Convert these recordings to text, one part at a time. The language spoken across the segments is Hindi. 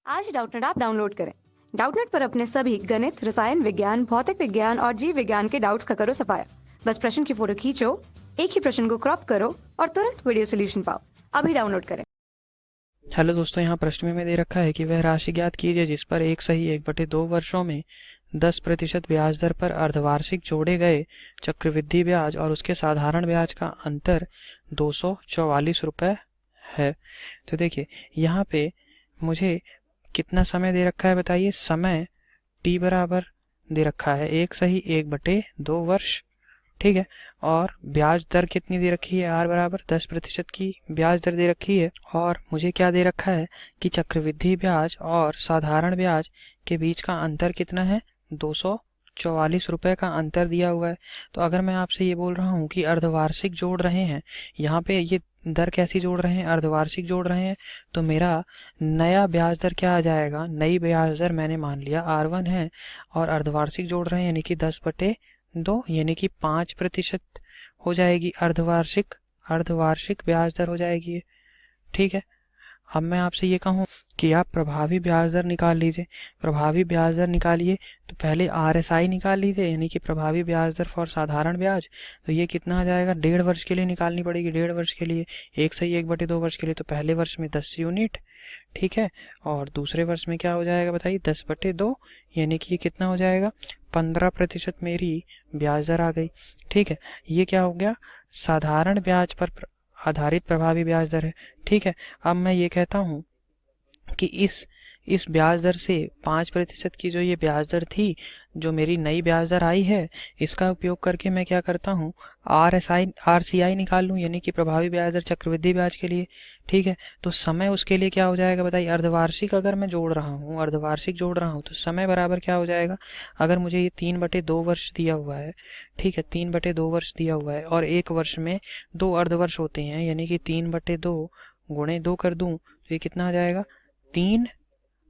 आज डाउटनेट ऐप डाउनलोड करें। डाउटनेट पर अपने सभी गणित, रसायन विज्ञान, भौतिक विज्ञान और जीव विज्ञान के डाउट्स का करो सफाया। बस प्रश्न की फोटो खींचो, एक ही प्रश्न को क्रॉप करो और तुरंत वीडियो सोल्यूशन पाओ। अभी डाउनलोड करें। हेलो दोस्तों, यहाँ प्रश्न में दे रखा है कि वह राशि ज्ञात कीजिए जिस पर एक सही 1/2 वर्षों में 10% ब्याज दर पर अर्धवार्षिक जोड़े गए चक्रवृद्धि ब्याज और उसके साधारण ब्याज का अंतर 244 रुपये है। तो देखिए यहाँ पे मुझे कितना समय दे रखा है बताइए। समय t बराबर दे रखा है एक सही 1/2 वर्ष, ठीक है। और ब्याज दर कितनी दे रखी है, r बराबर 10% की ब्याज दर दे रखी है। और मुझे क्या दे रखा है कि चक्रवृद्धि ब्याज और साधारण ब्याज के बीच का अंतर कितना है, 244 रुपये का अंतर दिया हुआ है। तो अगर मैं आपसे ये बोल रहा हूँ कि अर्धवार्षिक जोड़ रहे हैं, यहाँ पे ये दर कैसी जोड़ रहे हैं, अर्धवार्षिक जोड़ रहे हैं, तो मेरा नया ब्याज दर क्या आ जाएगा, नई ब्याज दर मैंने मान लिया R1 है और अर्धवार्षिक जोड़ रहे हैं यानी कि 10/2 यानी कि 5% हो जाएगी अर्धवार्षिक ब्याज दर हो जाएगी ये, ठीक है। अब मैं आपसे ये कहूँ कि आप प्रभावी ब्याज दर निकाल लीजिए। प्रभावी ब्याज दर निकालिए तो पहले RSI निकाल लीजिए यानी कि प्रभावी ब्याज दर फॉर साधारण ब्याज। तो ये कितना आ जाएगा, 1.5 वर्ष के लिए निकालनी पड़ेगी। 1.5 वर्ष के लिए एक सही 1/2 वर्ष के लिए तो पहले वर्ष में 10 यूनिट, ठीक है। और दूसरे वर्ष में क्या हो जाएगा बताइए, 10/2 यानी कि ये कितना हो जाएगा, 15% मेरी ब्याज दर आ गई, ठीक है। ये क्या हो गया, साधारण ब्याज पर आधारित प्रभावी ब्याज दर है, ठीक है। अब मैं ये कहता हूँ कि इस ब्याज दर से 5% की जो ये ब्याज दर थी, जो मेरी नई ब्याज दर आई है, इसका उपयोग करके मैं क्या करता हूँ, RCI निकाल लूँ यानी कि प्रभावी ब्याज दर चक्रवृद्धि ब्याज के लिए, ठीक है। तो समय उसके लिए क्या हो जाएगा बताइए, अर्धवार्षिक अगर मैं जोड़ रहा हूँ, अर्धवार्षिक जोड़ रहा हूँ तो समय बराबर क्या हो जाएगा, अगर मुझे ये 3/2 वर्ष दिया हुआ है, ठीक है, 3/2 वर्ष दिया हुआ है और एक वर्ष में 2 अर्धवर्ष होते हैं यानी कि 3/2 गुणे 2 कर दूं तो ये कितना आ जाएगा, 3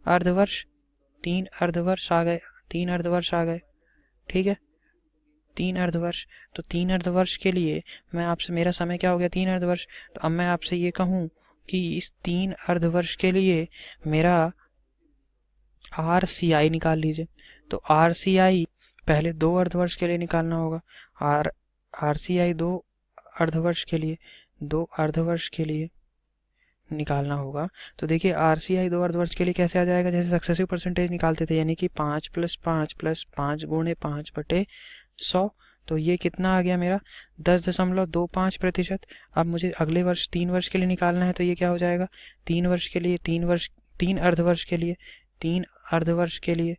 अर्धवर्ष। 3 अर्धवर्ष आ गए, ठीक है, 3 अर्धवर्ष। तो 3 अर्धवर्ष के लिए मैं आपसे, मेरा समय क्या हो गया, 3 अर्धवर्ष। तो अब मैं आपसे ये कहूँ कि इस 3 अर्धवर्ष के लिए मेरा RCI निकाल लीजिए। तो RCI पहले 2 अर्धवर्ष के लिए निकालना होगा। RCI 2 अर्धवर्ष के लिए, 2 अर्धवर्ष के लिए निकालना होगा। तो देखिए RCI 2 अर्धवर्ष के लिए कैसे आ जाएगा, जैसे सक्सेसिव परसेंटेज निकालते थे यानी कि 5 + 5 + 5 गुणे 5/100। तो ये कितना आ गया मेरा, 10.25%। अब मुझे अगले वर्ष 3 वर्ष के लिए निकालना है तो ये क्या हो जाएगा, 3 वर्ष के लिए, 3 अर्धवर्ष के लिए, 3 अर्धवर्ष के लिए,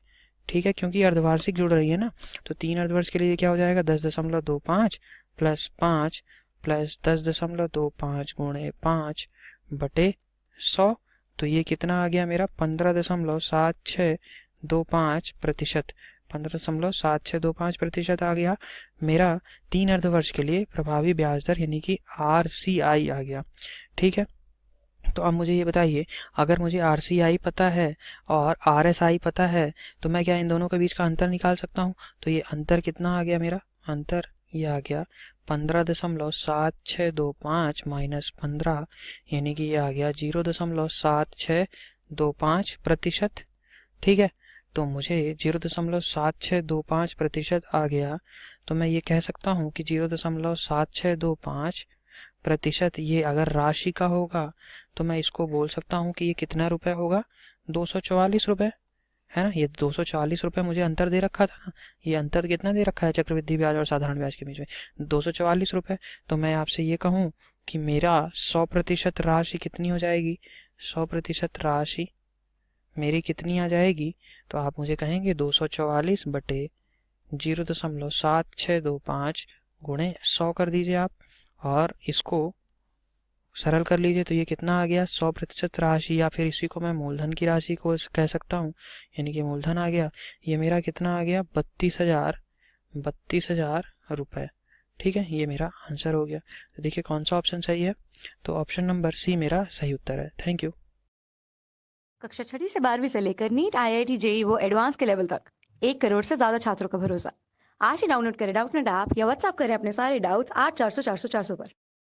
ठीक है, क्योंकि अर्धवार्षिक जुड़ रही है ना। तो 3 अर्धवर्ष के लिए क्या हो जाएगा, 10.25 + 5 + 10.25 गुणे 5/100। तो ये कितना आ गया मेरा, 15.7625%। 15.7625% आ गया मेरा 3 अर्धवर्ष के लिए प्रभावी ब्याज दर यानी कि RCI आ गया, ठीक है। तो अब मुझे ये बताइए, अगर मुझे RCI पता है और RSI पता है तो मैं क्या इन दोनों के बीच का अंतर निकाल सकता हूँ। तो ये अंतर कितना आ गया मेरा, अंतर ये आ गया 15.7625 माइनस 15 यानी कि ये आ गया 0.7625%, ठीक है। तो मुझे 0.7625% आ गया। तो मैं ये कह सकता हूँ कि 0.7625% ये अगर राशि का होगा तो मैं इसको बोल सकता हूँ कि ये कितना रुपए होगा, 244 रुपये, है ना। ये 244 रुपये मुझे अंतर दे रखा था, ये अंतर कितना दे रखा है चक्रवृद्धि ब्याज और साधारण ब्याज के बीच में, 244 रुपये। तो मैं आपसे ये कहूँ कि मेरा 100% राशि कितनी हो जाएगी, 100% राशि मेरी कितनी आ जाएगी। तो आप मुझे कहेंगे 244 बटे 0.7625 गुणे 100 कर दीजिए आप, और इसको सरल कर लीजिए तो ये कितना आ गया, 100% राशि, या फिर इसी को मैं मूलधन की राशि को कह सकता हूँ यानी कि मूलधन आ गया। ये मेरा कितना आ गया, 32,000 रुपये, ठीक है। ये मेरा आंसर हो गया। तो देखिए कौन सा ऑप्शन सही है, तो ऑप्शन नंबर सी मेरा सही उत्तर है। Thank you. कक्षा 6 से 12वीं से लेकर नीट, IIT, JEE वो एडवांस के लेवल तक 1 करोड़ से ज्यादा छात्रों का भरोसा। आज ही डाउनलोड करें डाउटनेट ऐप या व्हाट्सएप करें अपने सारे डाउट्स 8400 400 400 पर।